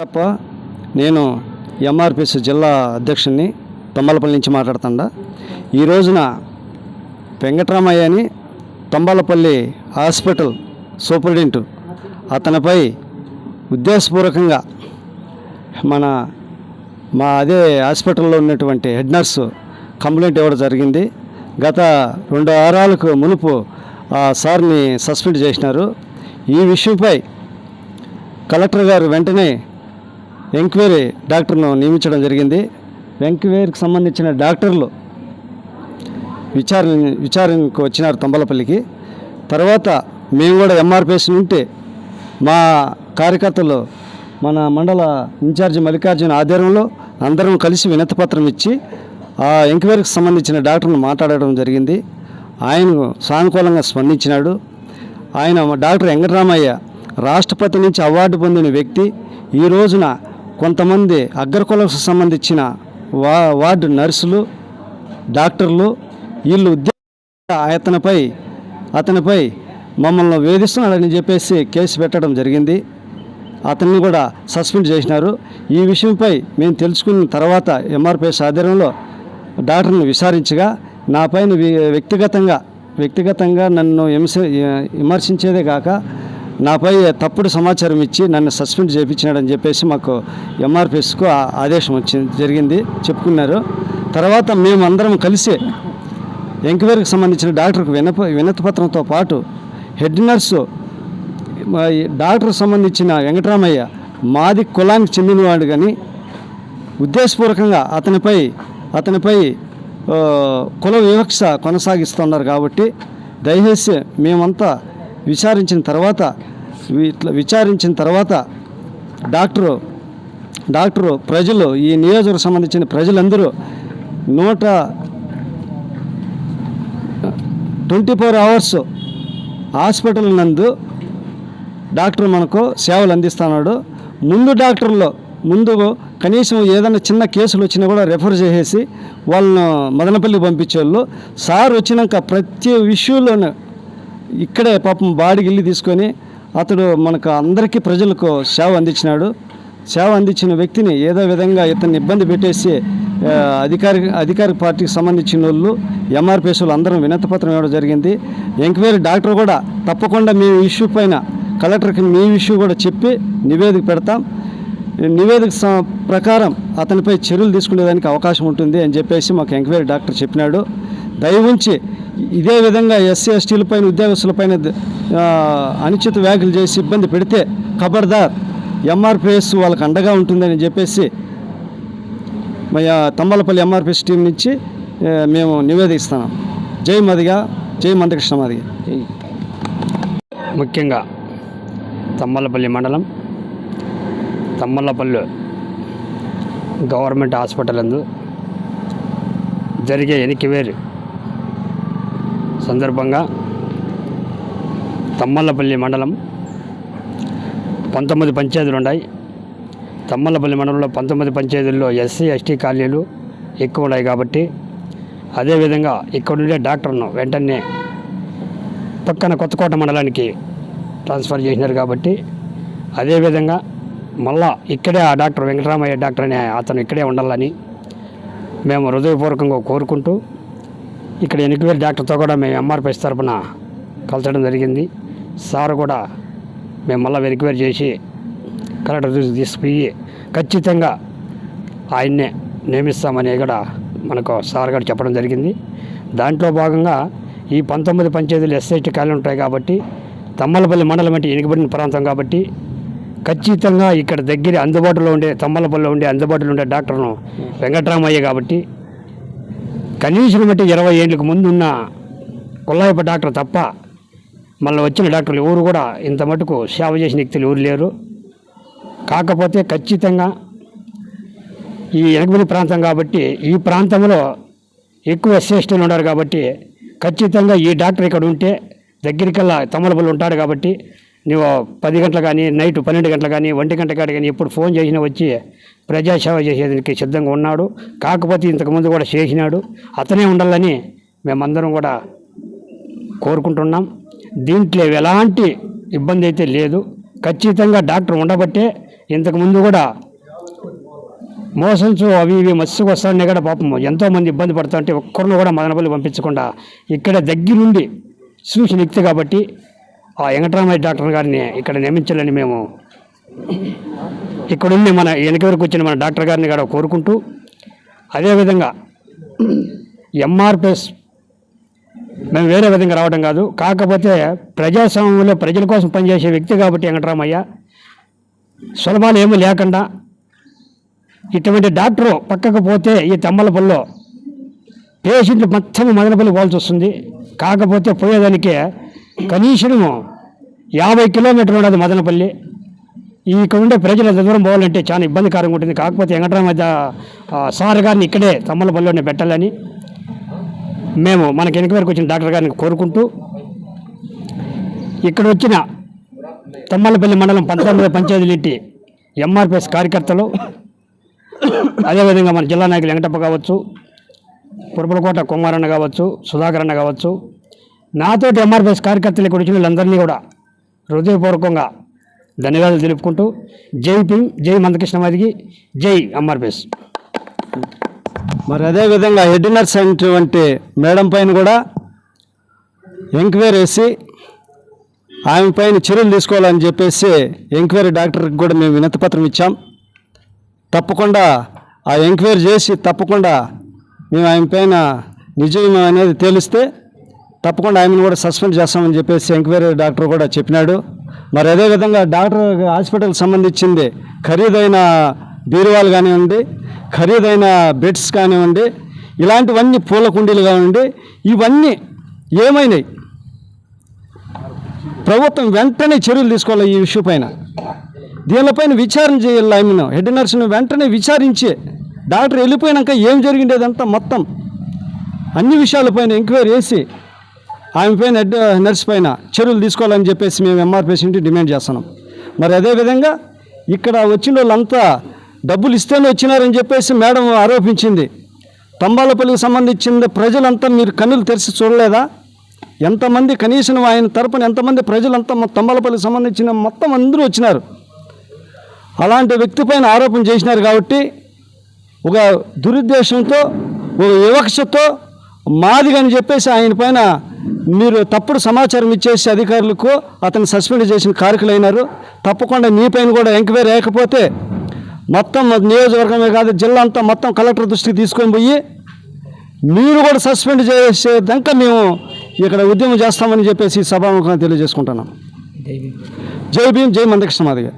తప్ప నేను ఎంఆర్పిఎస్ జిల్లా అధ్యక్షుడిని తొంబలపల్లి నుంచి మాట్లాడుతుండా. ఈ రోజున వెంకటరామయ్య అని తొంబలపల్లి హాస్పిటల్ సూపరింటెండెంట్ అతనిపై ఉద్దేశపూర్వకంగా మా అదే హాస్పిటల్లో ఉన్నటువంటి హెడ్ నర్సు కంప్లైంట్ ఇవ్వడం జరిగింది. గత 2 వారాలకు మునుపు ఆ సార్ని సస్పెండ్ చేసినారు. ఈ విషయంపై కలెక్టర్ గారు వెంటనే ఎంక్వైరీ డాక్టర్ను నియమించడం జరిగింది. ఎంక్వైరీకి సంబంధించిన డాక్టర్లు విచారణకు వచ్చినారు తొంబలపల్లికి. తర్వాత మేము కూడా ఎంఆర్పిఎస్ నుండి మా కార్యకర్తలు మన మండల ఇన్ఛార్జి మల్లికార్జున ఆధ్వర్యంలో అందరం కలిసి వినతిపత్రం ఇచ్చి ఆ ఎంక్వైరీకి సంబంధించిన డాక్టర్ను మాట్లాడడం జరిగింది. ఆయన సానుకూలంగా స్పందించినాడు. ఆయన డాక్టర్ వెంకటరామయ్య రాష్ట్రపతి నుంచి అవార్డు పొందిన వ్యక్తి. ఈ రోజున కొంతమంది అగ్రకులకు సంబంధించిన వార్డు నర్సులు డాక్టర్లు వీళ్ళు అతనిపై మమ్మల్ని వేధిస్తున్నాడని చెప్పేసి కేసు పెట్టడం జరిగింది. అతన్ని కూడా సస్పెండ్ చేసినారు. ఈ విషయంపై మేము తెలుసుకున్న తర్వాత ఎంఆర్పిఎస్ ఆధ్వర్యంలో డాక్టర్ని విచారించగా నాపైన వ్యక్తిగతంగా నన్ను విమర్శించేదే కాక నాపై తప్పుడు సమాచారం ఇచ్చి నన్ను సస్పెండ్ చేయించినాడని చెప్పేసి మాకు ఎంఆర్పిఎస్కు ఆదేశం జరిగింది చెప్పుకున్నారు. తర్వాత మేము అందరం కలిసి ఎంక్వైరీకి సంబంధించిన డాక్టర్కు వినతిపత్రంతో పాటు హెడ్ నర్సు డాక్టర్కు సంబంధించిన వెంకటరామయ్య మాది కులానికి చెందినవాడు కానీ ఉద్దేశపూర్వకంగా అతనిపై కుల వివక్ష కొనసాగిస్తున్నారు. కాబట్టి దయచేసి మేమంతా విచారించిన తర్వాత డాక్టరు ప్రజలు ఈ నియోజకవర్గం సంబంధించిన ప్రజలందరూ 24 hours హాస్పిటల్ నందు డాక్టర్ మనకు సేవలు అందిస్తున్నాడు. ముందు కనీసం ఏదైనా చిన్న కేసులు వచ్చినా కూడా రెఫర్ చేసేసి వాళ్ళను మదనపల్లికి పంపించేవాళ్ళు. సార్ వచ్చినాక ప్రతి విషయంలోనూ ఇక్కడే పాపం బాడీకి ఇల్లు తీసుకొని అతడు మనకు అందరికీ ప్రజలకు సేవ అందించినాడు. సేవ అందించిన వ్యక్తిని ఏదో విధంగా ఇతన్ని ఇబ్బంది పెట్టేసి అధికారిక పార్టీకి సంబంధించిన వాళ్ళు ఎంఆర్పిఎస్ వాళ్ళు అందరం వినతిపత్రం ఇవ్వడం జరిగింది. ఎంక్వైరీ డాక్టర్ కూడా తప్పకుండా మీ ఇష్యూ పైన కలెక్టర్కి మీ ఇష్యూ కూడా చెప్పి నివేదిక పెడతాం. నివేదిక ప్రకారం అతనిపై చర్యలు తీసుకునేదానికి అవకాశం ఉంటుంది అని చెప్పేసి మాకు ఎంక్వైరీ డాక్టర్ చెప్పినాడు. దయవుంచి ఇదే విధంగా ఎస్సీ ఎస్టీలపైన ఉద్యోగస్తులపైన అనుచిత వ్యాఖ్యలు చేసి ఇబ్బంది పెడితే ఖబర్దార్ ఎంఆర్పిఎస్ వాళ్ళకి అండగా ఉంటుందని చెప్పేసి తొంబలపల్లి ఎంఆర్పిఎస్ టీం నుంచి మేము నివేదిస్తున్నాం. జై మందకృష్ణ మాదిగ. ముఖ్యంగా తమ్మలపల్లి మండలం తమ్మలపల్లి గవర్నమెంట్ హాస్పిటల్ నందు జరిగే ఎన్నికవేరు సందర్భంగా తమ్మలపల్లి మండలం 19 పంచాయతీలు ఉన్నాయి. తమ్మలపల్లి మండలంలో 19 పంచాయతీల్లో ఎస్సీ ఎస్టీ కాలనీలు ఎక్కువ ఉన్నాయి. కాబట్టి అదేవిధంగా ఇక్కడ ఉండే డాక్టర్ను వెంటనే పక్కన కొత్తకోట మండలానికి ట్రాన్స్ఫర్ చేసినారు. కాబట్టి అదేవిధంగా మళ్ళా ఇక్కడే ఆ డాక్టర్ వెంకటరామయ్య డాక్టర్ అనే అతను ఇక్కడే ఉండాలని మేము హృదయపూర్వకంగా కోరుకుంటూ ఇక్కడ ఎన్నికవేరు డాక్టర్తో కూడా మేము ఎంఆర్పిఎస్ తరఫున కలచడం జరిగింది. సార్ కూడా మేము మళ్ళీ వెరిక్వేర్ చేసి కలెక్టర్ తీసుకుపోయి ఖచ్చితంగా ఆయన్నే నియమిస్తామని కూడా మనకు సార్ గారు చెప్పడం జరిగింది. దాంట్లో భాగంగా ఈ 19 పంచాయతీలు ఎస్ఐటీ కాలనీ ఉంటాయి. కాబట్టి తమ్మలపల్లి మండలం అంటే వెనుకబడిన ప్రాంతం కాబట్టి ఖచ్చితంగా ఇక్కడ దగ్గర తమ్మలపల్లిలో అందుబాటులో ఉండే డాక్టర్ను వెంకటరామయ్య కాబట్టి కనీసం బట్టి 20 ఏళ్ళకి ముందున్న కొల్లాయప డాక్టర్ తప్ప మళ్ళీ వచ్చిన డాక్టర్లు ఎవరు కూడా ఇంత మటుకు సేవ చేసిన వ్యక్తులు ఎవరు లేరు. కాకపోతే ఖచ్చితంగా ఈ వెనుకబడిన ప్రాంతం కాబట్టి ఈ ప్రాంతంలో ఎక్కువ ఎస్సీలు ఉన్నారు. కాబట్టి ఖచ్చితంగా ఈ డాక్టర్ ఇక్కడ ఉంటే దగ్గరికల్లా తమ్మలపల్లి ఉంటాడు. కాబట్టి నువ్వు 10 గంటలు కానీ నైట్ 12 గంటలు కానీ 1 గంట కాడ కానీ ఎప్పుడు ఫోన్ చేసినా వచ్చి ప్రజాసేవ చేసేదానికి సిద్ధంగా ఉన్నాడు. కాకపోతే ఇంతకుముందు కూడా చేసినాడు. అతనే ఉండాలని మేమందరం కూడా కోరుకుంటున్నాం. దీంట్లో ఎలాంటి ఇబ్బంది అయితే లేదు. ఖచ్చితంగా డాక్టర్ ఉండబట్టే ఇంతకుముందు కూడా మోషన్స్ అవి ఇవి మస్తుకు వస్తానే కూడా పాపం ఎంతోమంది ఇబ్బంది పడుతుంటే ఒక్కరిని కూడా మదనపల్లి పంపించకుండా ఇక్కడ దగ్గరుండి చూసిన వ్యక్తి కాబట్టి ఆ వెంకటరామయ్య డాక్టర్ గారిని ఇక్కడ నియమించాలని మేము ఇక్కడుండి మన వెనక వరకు వచ్చిన మన డాక్టర్ గారిని కూడా కోరుకుంటూ, అదేవిధంగా ఎంఆర్పిఎస్ మేము వేరే విధంగా రావడం కాదు, కాకపోతే ప్రజాస్వామ్యంలో ప్రజల కోసం పనిచేసే వ్యక్తి కాబట్టి వెంకటరామయ్య సులభాలు ఏమీ లేకుండా ఇటువంటి డాక్టరు పక్కకు పోతే ఈ తమ్మలపల్లిలో పేషెంట్లు మొత్తం మదనపల్లి పోవాల్సి వస్తుంది. కాకపోతే పోయేదానికి కనీసం 50 కిలోమీటర్లు ఉండదు మదనపల్లి. ఇక్కడ ఉండే ప్రజలు ఎంత దూరం పోవాలంటే చాలా ఇబ్బందికరంగా ఉంటుంది. కాకపోతే వెంకటరామయ్య సార్ గారిని ఇక్కడే తమ్మలపల్లిలోనే పెట్టాలని మేము మనకి వెనక వరకు వచ్చిన డాక్టర్ గారిని కోరుకుంటూ, ఇక్కడ వచ్చిన తమ్మలపల్లి మండలం 19 పంచాయతీలు ఎంఆర్పిఎస్ కార్యకర్తలు, అదేవిధంగా మన జిల్లా నాయకులు వెంకటప్ప కావచ్చు, పురపలకోట కుమారన్న కావచ్చు, సుధాకర్ అన్న కావచ్చు, నాతోటి ఎంఆర్పిఎస్ కార్యకర్తలు ఇక్కడ వచ్చిన వీళ్ళందరినీ కూడా హృదయపూర్వకంగా ధన్యవాదాలు తెలుపుకుంటూ, జై భీమ్, జై మందకృష్ణమాదిగి, జై ఎంఆర్పిఎస్. మరి అదేవిధంగా హెడ్ నర్స్ అయినటువంటి మేడం పైన కూడా ఎంక్వైరీ వేసి ఆమె పైన చర్యలు తీసుకోవాలని చెప్పేసి ఎంక్వైరీ డాక్టర్కి కూడా మేము వినతిపత్రం ఇచ్చాం. తప్పకుండా ఆ ఎంక్వైరీ చేసి తప్పకుండా మేము ఆమె పైన నిజం అనేది తేలిస్తే తప్పకుండా ఆమెను కూడా సస్పెండ్ చేస్తామని చెప్పేసి ఎంక్వైరీ డాక్టర్ కూడా చెప్పినాడు. మరి అదేవిధంగా డాక్టర్ హాస్పిటల్కి సంబంధించింది ఖరీదైన బీరువాలు కానివ్వండి, ఖరీదైన బెడ్స్ కానివ్వండి, ఇలాంటివన్నీ పూల కుండీలు కానివ్వండి, ఇవన్నీ ఏమైనాయి ప్రభుత్వం వెంటనే చర్యలు తీసుకోవాలి. ఈ విషయం పైన దీనిపైన విచారణ చేయాలి. ఆమెను హెడ్ నర్సును వెంటనే విచారించి డాక్టర్ వెళ్ళిపోయినాక ఏం జరిగిండేదంతా మొత్తం అన్ని విషయాలపైన ఎంక్వైరీ చేసి ఆమె పైన హెడ్ నర్స్ పైన చర్యలు తీసుకోవాలని చెప్పేసి మేము ఎంఆర్పిఎస్ నుండి డిమాండ్ చేస్తున్నాం. మరి అదేవిధంగా ఇక్కడ వచ్చిన వాళ్ళంతా డబ్బులు ఇస్తేనే వచ్చినారని చెప్పేసి మేడం ఆరోపించింది. తంబాలపల్లికి సంబంధించిన ప్రజలంతా మీరు కన్నులు తెరిచి చూడలేదా? ఎంతమంది కనీసం ఆయన తరపున ఎంతమంది ప్రజలంతా తంబాలపల్లికి సంబంధించిన మొత్తం అందరూ వచ్చినారు. అలాంటి వ్యక్తి పైన ఆరోపణ చేసినారు కాబట్టి ఒక దురుద్దేశంతో, ఒక వివక్షతో మాదిగని చెప్పేసి ఆయన పైన మీరు తప్పుడు సమాచారం ఇచ్చేసి అధికారులకు అతను సస్పెండ్ చేసిన కారకులైనారు. తప్పకుండా మీ పైన కూడా ఎంక్వైరీ లేకపోతే మొత్తం నియోజకవర్గమే కాదు జిల్లా అంతా మొత్తం కలెక్టర్ దృష్టికి తీసుకొని పోయి మీరు కూడా సస్పెండ్ చేసేదాకా మేము ఇక్కడ ఉద్యమం చేస్తామని చెప్పేసి సభాముఖంగా తెలియజేసుకుంటున్నాం. జై భీమ్, జై మందకృష్ణమాదిగ.